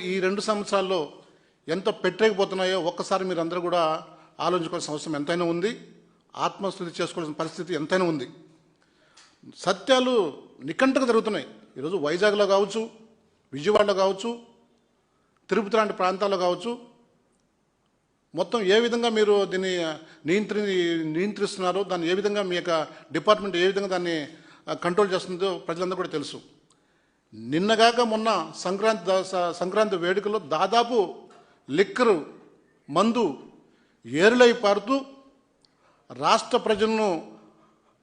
ఈ 2 సంవత్సరాల్లో ఎంత పెట్టలేకపోతున్నాయో ఒక్కసారి మీరందరూ కూడా ఆలోచించుకోవాల్సిన అవసరం ఎంతైనా ఉంది. ఆత్మస్థుతి చేసుకోవాల్సిన పరిస్థితి ఎంతైనా ఉంది. సత్యాలు నికంటగా జరుగుతున్నాయి. ఈరోజు వైజాగ్లో కావచ్చు, విజయవాడలో కావచ్చు, తిరుపతి లాంటి ప్రాంతాల్లో కావచ్చు, మొత్తం ఏ విధంగా మీరు దీన్ని నియంత్రిస్తున్నారో, దాన్ని ఏ విధంగా మీ యొక్క డిపార్ట్మెంట్ ఏ విధంగా దాన్ని కంట్రోల్ చేస్తుందో ప్రజలందరూ కూడా తెలుసు. నిన్నగాక మొన్న సంక్రాంతి వేడుకలో దాదాపు లిక్కరు మందు ఏరులై పారుతూ రాష్ట్ర ప్రజలను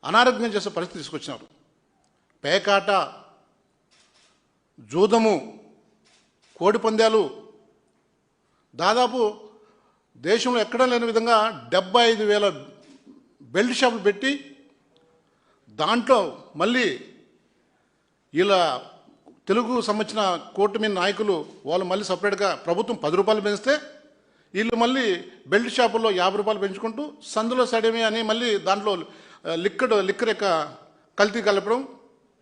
అనారోగ్యం చేసే పరిస్థితి తీసుకొచ్చినారు. పేకాట, జూదము, కోడి పందాలు దాదాపు దేశంలో ఎక్కడా లేని విధంగా 75,000 బెల్ట్ షాపులు పెట్టి దాంట్లో మళ్ళీ ఇలా తెలుగు సంబంధించిన కూటమి నాయకులు వాళ్ళు మళ్ళీ సపరేట్గా ప్రభుత్వం 10 రూపాయలు పెంచితే వీళ్ళు మళ్ళీ బెల్ట్ షాపుల్లో 50 రూపాయలు పెంచుకుంటూ సందులో సడమే అని మళ్ళీ దాంట్లో లిక్కర్ యొక్క కల్తీ కలపడం,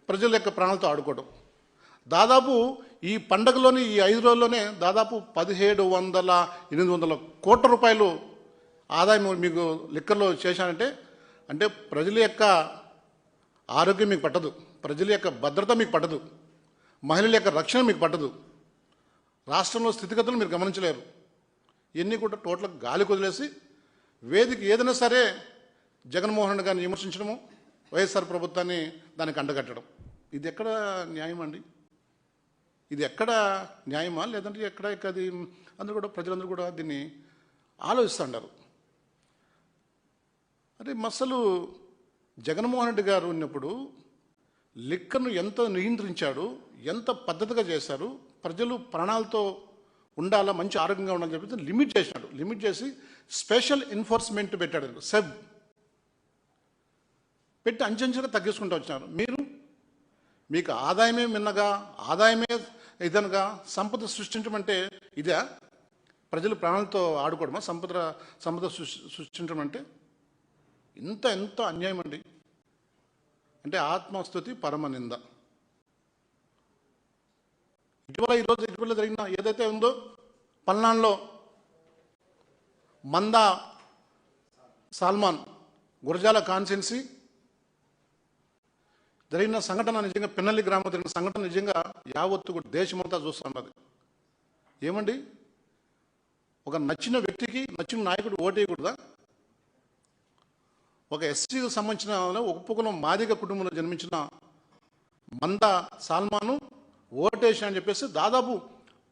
ప్రజల యొక్క ప్రాణాలతో ఆడుకోవడం. దాదాపు ఈ పండగలోని ఈ 5 రోజుల్లోనే దాదాపు 1700-800 కోట్ల రూపాయలు ఆదాయం మీకు లిక్కర్లో చేశానంటే అంటే ప్రజల యొక్క ఆరోగ్యం మీకు పట్టదు, ప్రజల యొక్క భద్రత మీకు పట్టదు, మహిళల యొక్క రక్షణ మీకు పట్టదు, రాష్ట్రంలో స్థితిగతులు మీరు గమనించలేరు. ఇవన్నీ కూడా టోటల్ గాలి కుదిలేసి వేదిక ఏదైనా సరే జగన్మోహన్ రెడ్డి గారిని విమర్శించడము, వైఎస్ఆర్ ప్రభుత్వాన్ని దానికి అండగట్టడం, ఇది ఎక్కడ న్యాయం అండి? ఇది ఎక్కడ న్యాయమా? లేదంటే ఎక్కడ అది అందరూ కూడా ప్రజలందరూ కూడా దీన్ని ఆలోచిస్తుంటారు. అరే అసలు జగన్మోహన్ రెడ్డి గారు ఉన్నప్పుడు లిక్కర్ను ఎంత నియంత్రించాడు, ఎంత పద్ధతిగా చేశారు, ప్రజలు ప్రాణాలతో ఉండాలా, మంచి ఆరోగ్యంగా ఉండాలని చెప్పి లిమిట్ చేసినాడు. లిమిట్ చేసి స్పెషల్ ఎన్ఫోర్స్మెంట్ పెట్టాడు, సెబ్ పెట్టి అంచెంచుగా తగ్గించుకుంటూ వచ్చినారు. మీకు ఆదాయమే మిన్నగా, ఆదాయమే ఇదనగా సంపద సృష్టించమంటే ఇదే ప్రజలు ప్రాణాలతో ఆడుకోవడమా? సంపద సృష్టించడం అంటే ఎంత అన్యాయం అండి. అంటే ఆత్మస్తుతి పరమనింద. ఇటీవల జరిగిన ఏదైతే ఉందో పల్నాడులో మందా సాల్మాన్ గురజాల కాన్స్టిట్యున్సీ జరిగిన సంఘటన, నిజంగా పిన్నల్లి గ్రామం జరిగిన సంఘటన నిజంగా యావత్తు కూడా దేశమంతా చూస్తున్నది. ఏమండి, ఒక నచ్చిన వ్యక్తికి నచ్చిన నాయకుడు ఓటేయకూడదా? ఒక ఎస్సీకి సంబంధించిన ఒప్పుకున్న మాదిగ కుటుంబంలో జన్మించిన మందా సాల్మాను ఓటేషన్ అని చెప్పేసి దాదాపు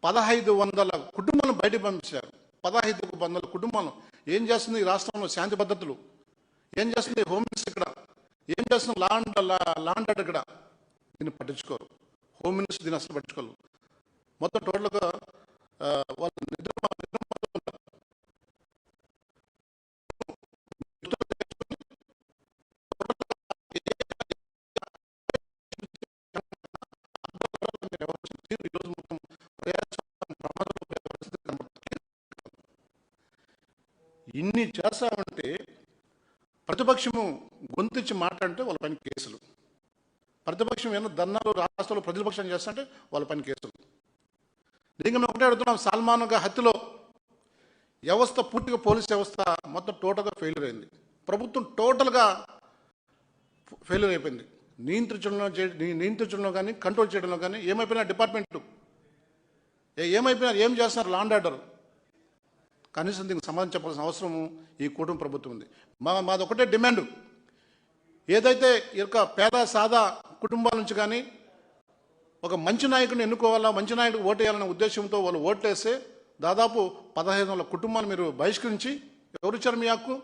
1500 కుటుంబాలను బయటకు పంపించారు. 1500 కుటుంబాలు. ఏం చేస్తుంది ఈ రాష్ట్రంలో శాంతి భద్రతలు? ఏం చేస్తుంది హోమ్ మినిస్టర్ ఇక్కడ? ఏం చేస్తుంది లాండ్ ఆర్డర్ ఇక్కడ? దీన్ని పట్టించుకోరు. హోమ్ మినిస్టర్ దీన్ని అసలు పట్టించుకోరు. మొత్తం టోటల్గా వాళ్ళు నిద్ర ఈరోజు మొత్తం ఇన్ని చేస్తామంటే ప్రతిపక్షము గొంతిచ్చి మాట్లాడితే వాళ్ళ పైన కేసులు, ప్రతిపక్షం ఏమన్నా ధర్నాలు రాష్ట్రంలో ప్రతిపక్షం చేస్తుంటే వాళ్ళ పైన కేసులు. దీనికి మేము ఒకటే అడుగుతున్నాం, సాల్మాన్ హత్యలో వ్యవస్థ పూర్తిగా పోలీస్ వ్యవస్థ మొత్తం టోటల్గా ఫెయిల్యూర్ అయింది. ప్రభుత్వం టోటల్గా ఫెయిల్యూర్ అయిపోయింది. నియంత్రించడంలో కానీ కంట్రోల్ చేయడంలో కానీ ఏమైపోయినా డిపార్ట్మెంట్ ఏమైపోయినా ఏం చేస్తున్నారు లాండ్ ఆర్డర్? కనీసం దీనికి సమాధానం చెప్పాల్సిన అవసరము ఈ కూటమి ప్రభుత్వం ఉంది. మాది ఒకటే డిమాండ్, ఏదైతే ఈ యొక్క పేద సాదా కుటుంబాల నుంచి కానీ ఒక మంచి నాయకుడిని ఎన్నుకోవాలా, మంచి నాయకుడు ఓటేయాలనే ఉద్దేశంతో వాళ్ళు ఓట్లేస్తే దాదాపు 1500 కుటుంబాలు మీరు బహిష్కరించి ఎవరిచ్చారు మీ హక్కు?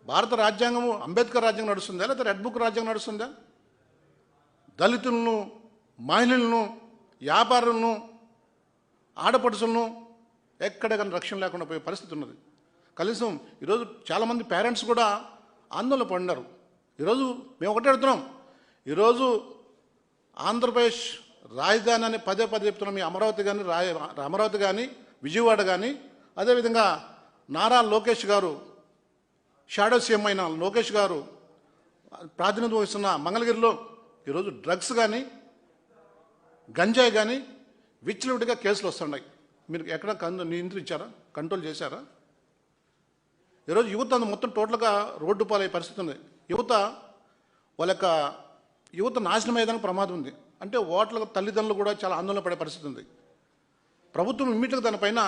భారత రాజ్యాంగము అంబేద్కర్ రాజ్యాంగం నడుస్తుందా, లేదా రెడ్ బుక్ రాజ్యాంగం నడుస్తుందా? దళితులను, మహిళలను, వ్యాపారులను, ఆడపడుచులను ఎక్కడికైనా రక్షణ లేకుండా పోయే పరిస్థితి ఉన్నది. కనీసం ఈరోజు చాలామంది పేరెంట్స్ కూడా ఆందోళన పడినారు. ఈరోజు మేము ఒకటే అడుగుతున్నాం, ఈరోజు ఆంధ్రప్రదేశ్ రాజధాని అని పదే చెప్తున్నాం. మీ అమరావతి కానీ విజయవాడ కానీ, అదేవిధంగా నారా లోకేష్ గారు, షాడో సీఎం అయిన లోకేష్ గారు ప్రాతినిధ్యం వహిస్తున్న మంగళగిరిలో ఈరోజు డ్రగ్స్ కానీ, గంజాయి కానీ విచ్చలవిడిగా కేసులు వస్తున్నాయి. మీరు ఎక్కడ నియంత్రించారా, కంట్రోల్ చేశారా? ఈరోజు యువత మొత్తం టోటల్గా రోడ్డు పాలయ్యే పరిస్థితి ఉంది. యువత నాశనం అయ్యేదానికి ప్రమాదం ఉంది. అంటే ఓట్ల తల్లిదండ్రులు కూడా చాలా ఆందోళన పడే పరిస్థితి ఉంది. ప్రభుత్వం ఇమ్మీడియట్గా దానిపైన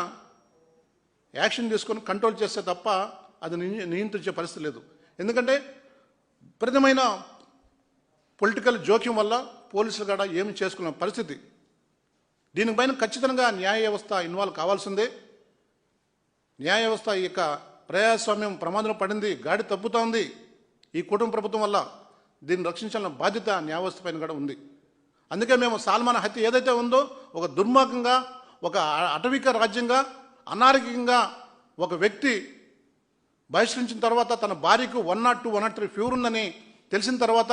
యాక్షన్ తీసుకొని కంట్రోల్ చేస్తే తప్ప అది నియంత్రించే పరిస్థితి లేదు. ఎందుకంటే విపరీతమైన పొలిటికల్ జోక్యం వల్ల పోలీసులు కూడా ఏమి చేసుకున్న పరిస్థితి. దీనిపైన ఖచ్చితంగా న్యాయ వ్యవస్థ ఇన్వాల్వ్ కావాల్సిందే. న్యాయ వ్యవస్థ ఈ యొక్క ప్రజాస్వామ్యం ప్రమాదంలో పడింది, గాడి తప్పుతూ ఉంది ఈ కుటుంబ ప్రభుత్వం వల్ల. దీన్ని రక్షించాలన్న బాధ్యత న్యాయ వ్యవస్థ పైన కూడా ఉంది. అందుకే మేము సాల్మాన్ హత్య ఏదైతే ఉందో ఒక దుర్మార్గంగా, ఒక అటవిక రాజ్యంగా, అనారోగ్యంగా ఒక వ్యక్తి బహిష్కరించిన తర్వాత తన భార్యకు 102, 103 ఫీవర్ ఉందని తెలిసిన తర్వాత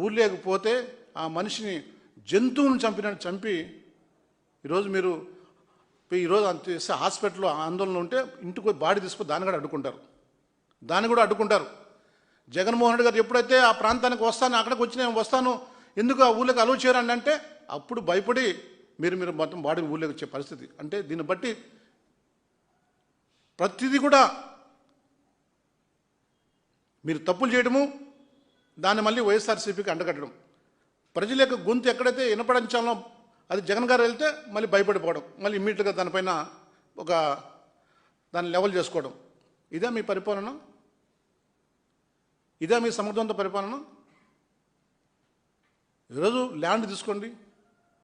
ఊర్లేకపోతే ఆ మనిషిని జంతువుని చంపి ఈరోజు హాస్పిటల్లో ఆందోళన ఉంటే ఇంటికి బాడీ తీసుకొని దాన్ని కూడా అడ్డుకుంటారు. జగన్మోహన్ రెడ్డి గారు ఎప్పుడైతే ఆ ప్రాంతానికి అక్కడికి వచ్చి నేను వస్తాను, ఎందుకు ఆ ఊళ్ళోకి అలవ్ చేయరండి అంటే అప్పుడు భయపడి మీరు మొత్తం బాడీ ఊళ్ళోకి వచ్చే పరిస్థితి. అంటే దీన్ని బట్టి ప్రతిదీ కూడా మీరు తప్పులు చేయడము, దాన్ని మళ్ళీ వైఎస్ఆర్సీపీకి అంటగట్టడం, ప్రజల యొక్క గొంతు ఎక్కడైతే వినపడించాలో అది జగన్ గారు వెళ్తే మళ్ళీ భయపడిపోవడం, మళ్ళీ ఇమ్మీడియట్గా దానిపైన దాన్ని లెవెల్ చేసుకోవడం. ఇదే మీ పరిపాలన? ఇదే మీ సమర్థవంత పరిపాలన? ఈరోజు ల్యాండ్ తీసుకోండి,